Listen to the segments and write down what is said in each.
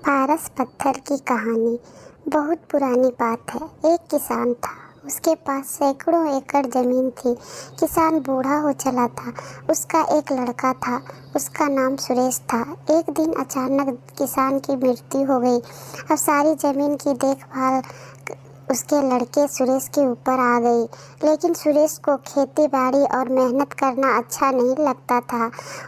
पारस पत्थर की कहानी बहुत पुरानी बात है। एक किसान था, उसके पास सैकड़ों एकड़ ज़मीन थी। किसान बूढ़ा हो चला था। उसका एक लड़का था, उसका नाम सुरेश था। एक दिन अचानक किसान की मृत्यु हो गई। अब सारी ज़मीन की देखभाल उसके लड़के सुरेश के ऊपर आ गई। लेकिन सुरेश को खेती बाड़ी और मेहनत करना अच्छा नहीं लगता था।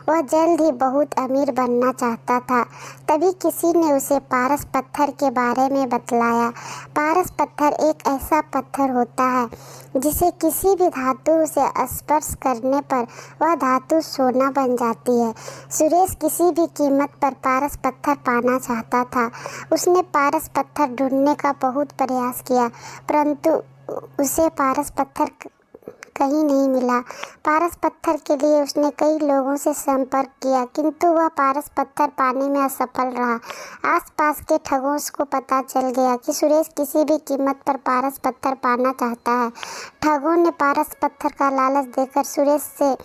वह जल्द ही बहुत अमीर बनना चाहता था। तभी किसी ने उसे पारस पत्थर के बारे में बतलाया। पारस पत्थर एक ऐसा पत्थर होता है जिसे किसी भी धातु से स्पर्श करने पर वह धातु सोना बन जाती है। सुरेश किसी भी कीमत पर पारस पत्थर पाना चाहता था। उसने पारस पत्थर ढूंढने का बहुत प्रयास किया, परंतु उसे पारस पत्थर कहीं नहीं मिला। पारस पत्थर के लिए उसने कई लोगों से संपर्क किया, किंतु वह पारस पत्थर पाने में असफल रहा। आसपास के ठगों को पता चल गया कि सुरेश किसी भी कीमत पर पारस पत्थर पाना चाहता है। ठगों ने पारस पत्थर का लालच देकर सुरेश से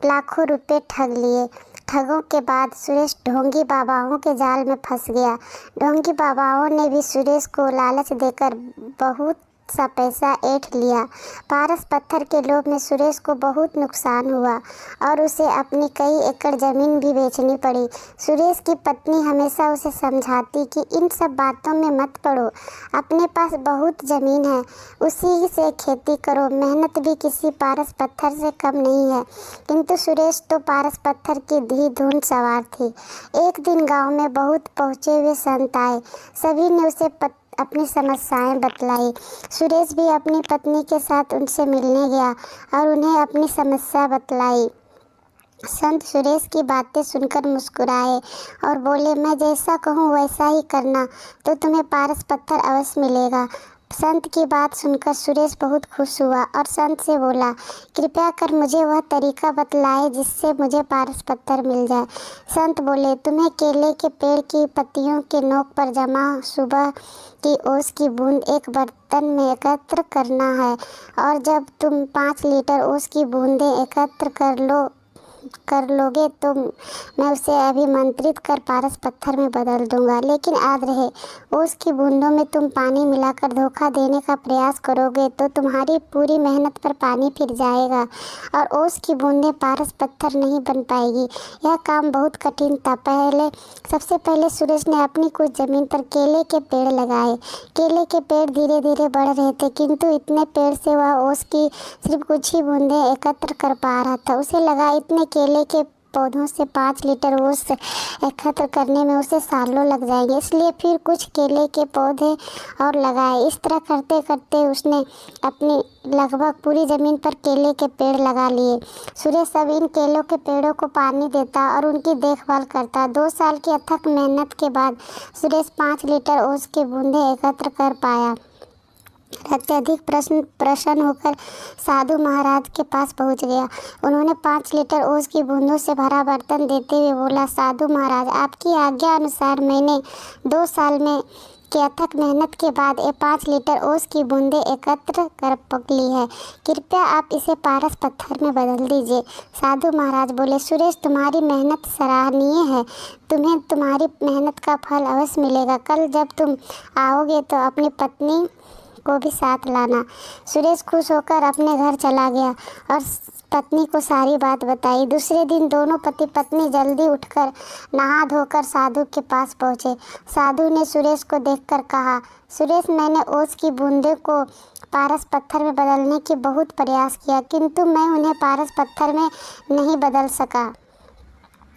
लाखों रुपए ठग लिए। ठगों के बाद सुरेश ढोंगी बाबाओं के जाल में फंस गया। ढोंगी बाबाओं ने भी सुरेश को लालच देकर बहुत सा पैसा ऐंठ लिया। पारस पत्थर के लोभ में सुरेश को बहुत नुकसान हुआ और उसे अपनी कई एकड़ ज़मीन भी बेचनी पड़ी। सुरेश की पत्नी हमेशा उसे समझाती कि इन सब बातों में मत पड़ो, अपने पास बहुत ज़मीन है, उसी से खेती करो, मेहनत भी किसी पारस पत्थर से कम नहीं है। किंतु सुरेश तो पारस पत्थर की धी धुन सवार थी। एक दिन गांव में बहुत पहुँचे हुए संत आए। सभी ने उसे अपनी समस्याएं बतलाई। सुरेश भी अपनी पत्नी के साथ उनसे मिलने गया और उन्हें अपनी समस्या बतलाई। संत सुरेश की बातें सुनकर मुस्कुराए और बोले, मैं जैसा कहूँ वैसा ही करना, तो तुम्हें पारस पत्थर अवश्य मिलेगा। संत की बात सुनकर सुरेश बहुत खुश हुआ और संत से बोला, कृपया कर मुझे वह तरीका बतलाए जिससे मुझे पारस पत्थर मिल जाए। संत बोले, तुम्हें केले के पेड़ की पत्तियों के नोक पर जमा सुबह की ओस की बूंद एक बर्तन में एकत्र करना है, और जब तुम 5 लीटर ओस की बूंदें एकत्र कर लोगे तो मैं उसे अभिमंत्रित कर पारस पत्थर में बदल दूंगा। लेकिन याद रहे, ओस की बूंदों में तुम पानी मिलाकर धोखा देने का प्रयास करोगे तो तुम्हारी पूरी मेहनत पर पानी फिर जाएगा और ओस की बूंदें पारस पत्थर नहीं बन पाएगी। यह काम बहुत कठिन था। सबसे पहले सुरेश ने अपनी कुछ ज़मीन पर केले के पेड़ लगाए। केले के पेड़ धीरे धीरे बढ़ रहे थे, किंतु इतने पेड़ से वह ओस की सिर्फ कुछ ही बूंदें एकत्र कर पा रहा था। उसे लगा इतने केले के पौधों से 5 लीटर ओस एकत्र करने में उसे सालों लग जाएंगे, इसलिए फिर कुछ केले के पौधे और लगाए। इस तरह करते करते उसने अपनी लगभग पूरी ज़मीन पर केले के पेड़ लगा लिए। सुरेश अब इन केलों के पेड़ों को पानी देता और उनकी देखभाल करता। 2 साल की अथक मेहनत के बाद सुरेश 5 लीटर ओस की बूंदें एकत्र कर पाया। अत्यधिक प्रसन्न होकर साधु महाराज के पास पहुंच गया। उन्होंने 5 लीटर ओस की बूंदों से भरा बर्तन देते हुए बोला, साधु महाराज, आपकी आज्ञा अनुसार मैंने 2 साल में की अथक मेहनत के बाद ये 5 लीटर ओस की बूंदें एकत्र कर पक ली है। कृपया आप इसे पारस पत्थर में बदल दीजिए। साधु महाराज बोले, सुरेश, तुम्हारी मेहनत सराहनीय है, तुम्हें तुम्हारी मेहनत का फल अवश्य मिलेगा। कल जब तुम आओगे तो अपनी पत्नी को भी साथ लाना। सुरेश खुश होकर अपने घर चला गया और पत्नी को सारी बात बताई। दूसरे दिन दोनों पति पत्नी जल्दी उठकर नहा धोकर साधु के पास पहुँचे। साधु ने सुरेश को देखकर कहा, सुरेश, मैंने ओस की बूंदों को पारस पत्थर में बदलने की बहुत प्रयास किया, किंतु मैं उन्हें पारस पत्थर में नहीं बदल सका।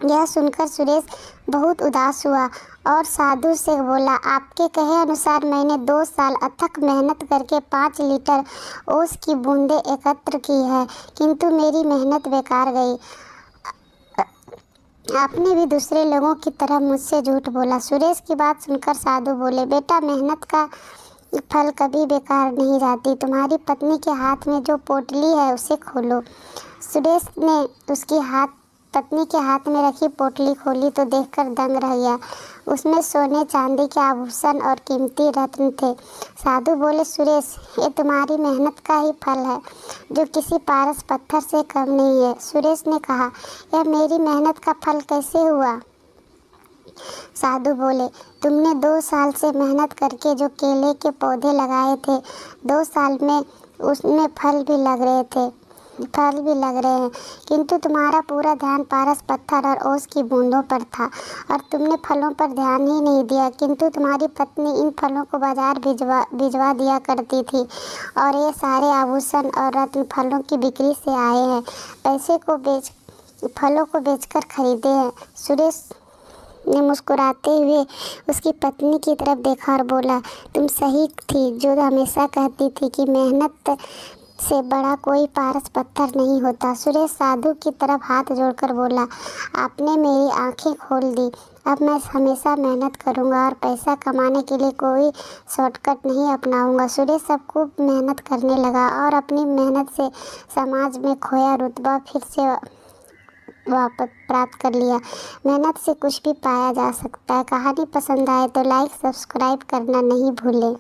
यह सुनकर सुरेश बहुत उदास हुआ और साधु से बोला, आपके कहे अनुसार मैंने 2 साल अथक मेहनत करके 5 लीटर ओस की बूंदें एकत्र की है, किंतु मेरी मेहनत बेकार गई। आपने भी दूसरे लोगों की तरह मुझसे झूठ बोला। सुरेश की बात सुनकर साधु बोले, बेटा, मेहनत का फल कभी बेकार नहीं जाती। तुम्हारी पत्नी के हाथ में जो पोटली है उसे खोलो। सुरेश ने पत्नी के हाथ में रखी पोटली खोली तो देखकर दंग रह गया। उसमें सोने चांदी के आभूषण और कीमती रत्न थे। साधु बोले, सुरेश, ये तुम्हारी मेहनत का ही फल है, जो किसी पारस पत्थर से कम नहीं है। सुरेश ने कहा, यह मेरी मेहनत का फल कैसे हुआ? साधु बोले, तुमने 2 साल से मेहनत करके जो केले के पौधे लगाए थे, 2 साल में उसमें फल भी लग रहे हैं, किंतु तुम्हारा पूरा ध्यान पारस पत्थर और ओस की बूंदों पर था और तुमने फलों पर ध्यान ही नहीं दिया। किंतु तुम्हारी पत्नी इन फलों को बाजार भिजवा दिया करती थी और ये सारे आभूषण और रत्न फलों की बिक्री से आए हैं, फलों को बेचकर खरीदे हैं। सुरेश ने मुस्कुराते हुए उसकी पत्नी की तरफ देखा और बोला, तुम सही थी जो हमेशा कहती थी कि मेहनत से बड़ा कोई पारस पत्थर नहीं होता। सुरेश साधु की तरफ हाथ जोड़कर बोला, आपने मेरी आंखें खोल दी। अब मैं हमेशा मेहनत करूंगा और पैसा कमाने के लिए कोई शॉर्टकट नहीं अपनाऊंगा। सुरेश सब खूब मेहनत करने लगा और अपनी मेहनत से समाज में खोया रुतबा फिर से वापस प्राप्त कर लिया। मेहनत से कुछ भी पाया जा सकता है। कहानी पसंद आए तो लाइक सब्सक्राइब करना नहीं भूलें।